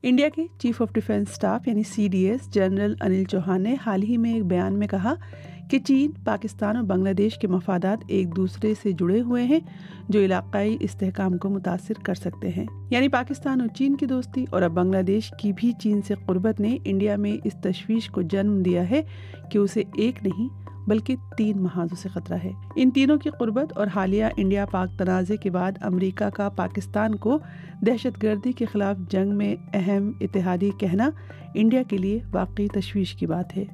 India के chief of defence staff यानी CDS general Anil Chauhan ने हाल ही में एक बयान में कहा कि चीन, पाकिस्तान और बांग्लादेश के मफादात एक दूसरे से जुड़े हुए हैं जो इलाकाई इस्तेहकाम को मुतासिर कर सकते हैं। यानी पाकिस्तान और चीन की दोस्ती और अब बांग्लादेश की भी चीन से कुर्बत ने इंडिया में इस तशवीश को जन्म दिया है कि उसे एक नहीं बल्कि 3 महाजों से खतरा है। इन तीनों की कुर्बत और हालिया इंडिया पाक तनाज़े के बाद अमेरिका का पाकिस्तान को दहशतगर्दी के खिलाफ जंग में अहम इत्तेहादी कहना इंडिया के लिए वाकई तशवीश की बात है।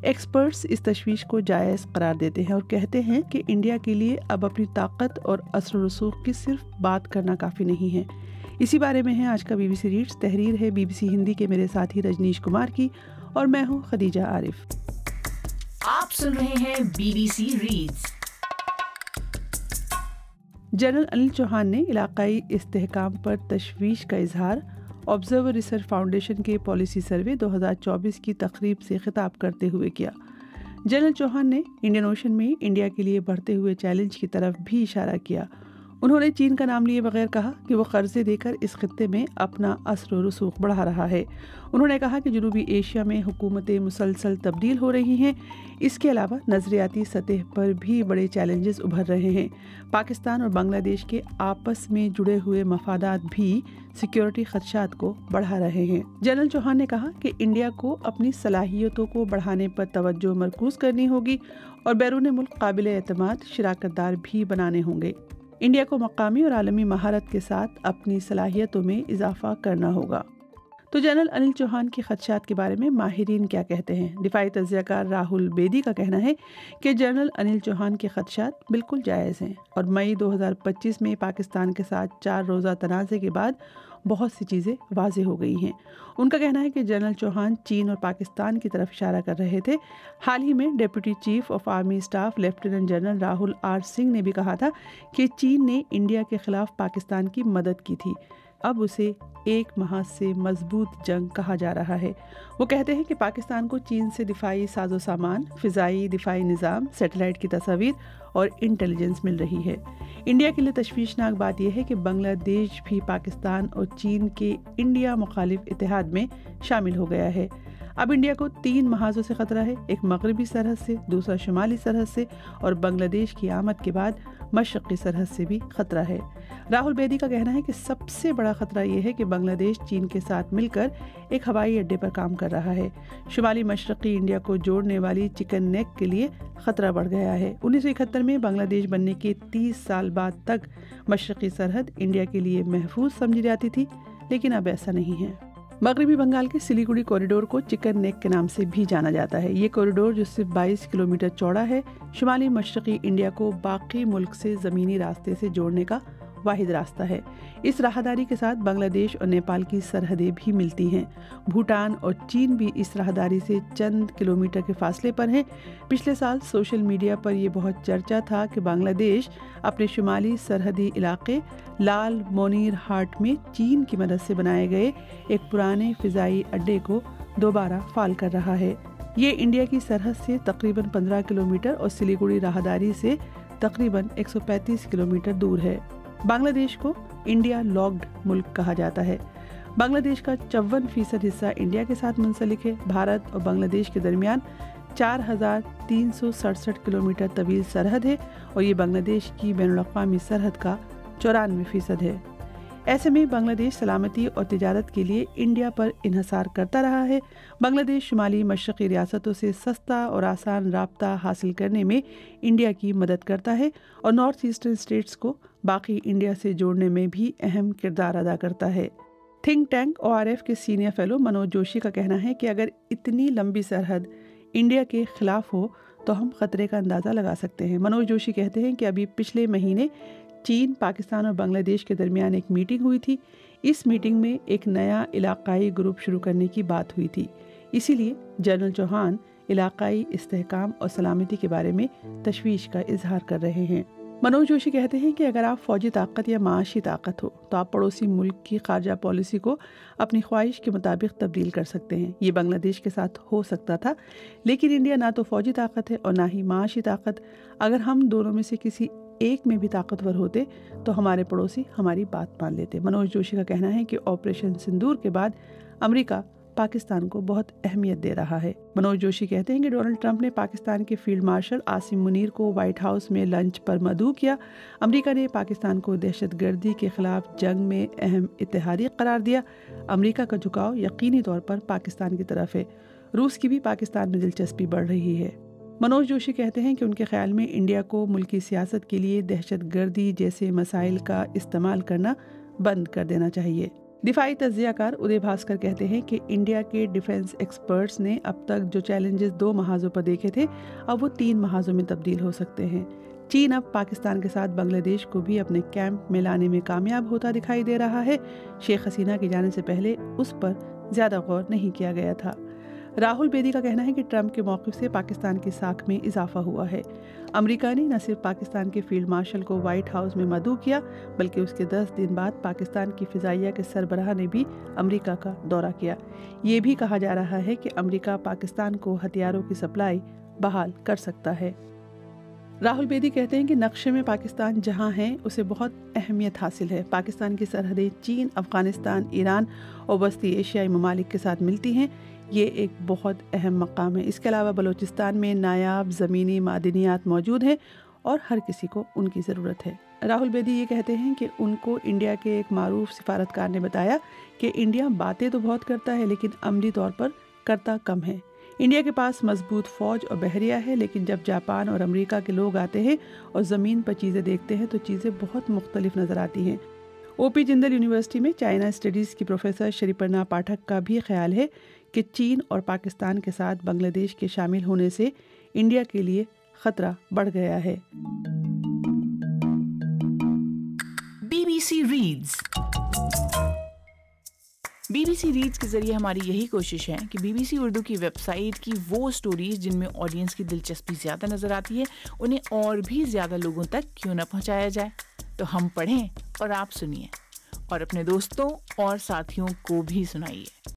एक्सपर्ट्स इस तशवीश को जायज़ करार देते हैं और कहते हैं कि इंडिया के लिए अब अपनी ताकत और असर रसूख की सिर्फ बात करना काफ़ी नहीं है। इसी बारे में है आज का BBC रीड्स। तहरीर है BBC हिंदी के मेरे साथी रजनीश कुमार की और मैं हूँ खदीजा आरिफ। आप सुन रहे हैं BBC reads. General Anil Chauhan ने इलाकाई इस्तेहकाम पर तशवीश का इजहार ऑब्जर्वर रिसर्च फाउंडेशन के पॉलिसी सर्वे 2024 की तकरीब से खिताब करते हुए किया। जनरल चौहान ने इंडियन ओशन में इंडिया के लिए बढ़ते हुए चैलेंज की तरफ भी इशारा किया। उन्होंने चीन का नाम लिए बगैर कहा कि वो कर्जे देकर इस खित्ते में अपना असर व रसूख बढ़ा रहा है। उन्होंने कहा कि जनूबी एशिया में हुकूमतें मुसलसल तब्दील हो रही हैं। इसके अलावा नज़रियाती सतह पर भी बड़े चैलेंजेस उभर रहे हैं। पाकिस्तान और बांग्लादेश के आपस में जुड़े हुए मफादात भी सिक्योरिटी खदशात को बढ़ा रहे हैं। जनरल चौहान ने कहा कि इंडिया को अपनी सलाहियतों को बढ़ाने पर तवज्जो मरकूज करनी होगी और बैरून मुल्क काबिल एतमाद शिराकतदार भी बनाने होंगे। इंडिया को मकामी और आलमी महारत के साथ अपनी सलाहियतों में इजाफा करना होगा। तो जनरल अनिल चौहान के खदशात के बारे में माहिरीन क्या कहते हैं? दिफाई तज्ज़ियाकार राहुल बेदी का कहना है कि जनरल अनिल चौहान के खदशात बिल्कुल जायज़ हैं और मई 2025 में पाकिस्तान के साथ 4 रोज़ा तनाज़े के बाद बहुत सी चीज़ें वाज़ेह हो गई हैं। उनका कहना है कि जनरल चौहान चीन और पाकिस्तान की तरफ इशारा कर रहे थे। हाल ही में deputy chief of army staff lieutenant general Rahul R Singh ने भी कहा था कि चीन ने इंडिया के खिलाफ पाकिस्तान की मदद की थी। अब उसे एक महाज से मजबूत जंग कहा जा रहा है। वो कहते हैं कि पाकिस्तान को चीन से दिफाई साजो सामान, फ़िज़ाई दिफाई निज़ाम, सैटेलाइट की तस्वीर और इंटेलिजेंस मिल रही है। इंडिया के लिए तशवीशनाक बात यह है कि बांग्लादेश भी पाकिस्तान और चीन के इंडिया मुखालिफ इत्तेहाद में शामिल हो गया है। अब इंडिया को 3 महाजों से खतरा है, एक मगरबी सरहद से, दूसरा शुमाली सरहद से और बांग्लादेश की आमद के बाद मशरक़ी सरहद से भी खतरा है। राहुल बेदी का कहना है कि सबसे बड़ा खतरा यह है कि बांग्लादेश चीन के साथ मिलकर एक हवाई अड्डे पर काम कर रहा है। शुमाली मशरक़ी इंडिया को जोड़ने वाली चिकन नेक के लिए खतरा बढ़ गया है। 1971 में बांग्लादेश बनने के 30 साल बाद तक मशरक़ी सरहद इंडिया के लिए महफूज समझी जाती थी, लेकिन अब ऐसा नहीं है। मगरबी बंगाल के सिलीगुड़ी कॉरिडोर को चिकन नेक के नाम से भी जाना जाता है। ये कॉरिडोर जो सिर्फ 22 किलोमीटर चौड़ा है, शुमाली मशरक़ी इंडिया को बाकी मुल्क से ज़मीनी रास्ते से जोड़ने का वाहिद रास्ता है। इस राहदारी के साथ बांग्लादेश और नेपाल की सरहदें भी मिलती हैं। भूटान और चीन भी इस राहदारी से चंद किलोमीटर के फासले पर हैं। पिछले साल सोशल मीडिया पर यह बहुत चर्चा था कि बांग्लादेश अपने शुमाली सरहदी इलाके लाल मोनीर हाट में चीन की मदद से बनाए गए एक पुराने फ़िज़ाई अड्डे को दोबारा फाल कर रहा है। ये इंडिया की सरहद से तकरीबन 15 किलोमीटर और सिलीगुड़ी राहदारी से तकरीबन 135 किलोमीटर दूर है। बांग्लादेश को इंडिया लॉक्ड मुल्क कहा जाता है। बांग्लादेश का 54% हिस्सा इंडिया के साथ मुंसलिक है। भारत और बांग्लादेश के दरमियान 4,367 किलोमीटर तवील सरहद है और ये बांग्लादेश की बैनुल-अक़वामी सरहद का 94% है। ऐसे में बांग्लादेश सलामती और तिजारत के लिए इंडिया पर इन्हसार करता रहा है। बांग्लादेश शुमाली मशरक़ी रियासतों से सस्ता और आसान राब्ता हासिल करने में इंडिया की मदद करता है और नॉर्थ ईस्टर्न स्टेट्स को बाकी इंडिया से जोड़ने में भी अहम किरदार अदा करता है। थिंक टैंक ORF के सीनियर फेलो मनोज जोशी का कहना है कि अगर इतनी लंबी सरहद इंडिया के खिलाफ हो तो हम खतरे का अंदाज़ा लगा सकते हैं। मनोज जोशी कहते हैं कि अभी पिछले महीने चीन, पाकिस्तान और बांग्लादेश के दरमियान एक मीटिंग हुई थी। इस मीटिंग में एक नया इलाकाई ग्रुप शुरू करने की बात हुई थी। इसीलिए जनरल चौहान इलाकाई इस्तेहकाम और सलामती के बारे में तशवीश का इजहार कर रहे हैं। मनोज जोशी कहते हैं कि अगर आप फौजी ताकत या माशी ताकत हो तो आप पड़ोसी मुल्क की खारजा पॉलिसी को अपनी ख्वाहिश के मुताबिक तब्दील कर सकते हैं। ये बांग्लादेश के साथ हो सकता था, लेकिन इंडिया ना तो फौजी ताकत है और ना ही माशी ताकत। अगर हम दोनों में से किसी एक में भी ताकतवर होते तो हमारे पड़ोसी हमारी बात मान लेते। मनोज जोशी का कहना है कि ऑपरेशन सिंदूर के बाद अमेरिका पाकिस्तान को बहुत अहमियत दे रहा है। मनोज जोशी कहते हैं कि डोनाल्ड ट्रंप ने पाकिस्तान के फील्ड मार्शल आसिम मुनीर को व्हाइट हाउस में लंच पर मदऊ किया। अमेरिका ने पाकिस्तान को दहशतगर्दी के खिलाफ जंग में अहम इत्तेहादी करार दिया। अमेरिका का झुकाव यकीनी तौर पर पाकिस्तान की तरफ है। रूस की भी पाकिस्तान में दिलचस्पी बढ़ रही है। मनोज जोशी कहते हैं कि उनके ख्याल में इंडिया को मुल्की सियासत के लिए दहशतगर्दी जैसे मसाइल का इस्तेमाल करना बंद कर देना चाहिए। दिफाई तज्जियाकार उदय भास्कर कहते हैं कि इंडिया के डिफेंस एक्सपर्ट्स ने अब तक जो चैलेंजेस 2 महाजों पर देखे थे, अब वो 3 महाजों में तब्दील हो सकते हैं। चीन अब पाकिस्तान के साथ बांग्लादेश को भी अपने कैंप में लाने में कामयाब होता दिखाई दे रहा है। शेख हसीना के जाने से पहले उस पर ज़्यादा गौर नहीं किया गया था। राहुल बेदी का कहना है कि ट्रंप के मौक़िफ़ से पाकिस्तान की साख में इजाफा हुआ है। अमेरिका ने न सिर्फ पाकिस्तान के फील्ड मार्शल को व्हाइट हाउस में मदऊ किया, बल्कि उसके 10 दिन बाद पाकिस्तान की फ़िज़ाइया के सरबराह ने भी अमेरिका का दौरा किया। ये भी कहा जा रहा है कि अमेरिका पाकिस्तान को हथियारों की सप्लाई बहाल कर सकता है। राहुल बेदी कहते हैं कि नक्शे में पाकिस्तान जहां है उसे बहुत अहमियत हासिल है। पाकिस्तान की सरहदें चीन, अफगानिस्तान, ईरान और वस्ती एशियाई ममालिक के साथ मिलती हैं। ये एक बहुत अहम मकाम है। इसके अलावा बलूचिस्तान में नायाब ज़मीनी मादनियात मौजूद हैं और हर किसी को उनकी ज़रूरत है। राहुल बेदी ये कहते हैं कि उनको इंडिया के एक मारूफ सिफारतकार ने बताया कि इंडिया बातें तो बहुत करता है लेकिन अमली तौर पर करता कम है। इंडिया के पास मजबूत फ़ौज और बहरिया है, लेकिन जब जापान और अमेरिका के लोग आते हैं और ज़मीन पर चीज़ें देखते हैं तो चीज़ें बहुत मुख्तलिफ नज़र आती हैं। ओपी जिंदल यूनिवर्सिटी में चाइना स्टडीज़ की प्रोफेसर श्रीपर्णा पाठक का भी ख्याल है कि चीन और पाकिस्तान के साथ बांग्लादेश के शामिल होने से इंडिया के लिए खतरा बढ़ गया है। BBC रीड्स के जरिए हमारी यही कोशिश है कि BBC उर्दू की वेबसाइट की वो स्टोरीज जिनमें ऑडियंस की दिलचस्पी ज़्यादा नज़र आती है, उन्हें और भी ज़्यादा लोगों तक क्यों न पहुंचाया जाए। तो हम पढ़ें और आप सुनिए और अपने दोस्तों और साथियों को भी सुनाइए।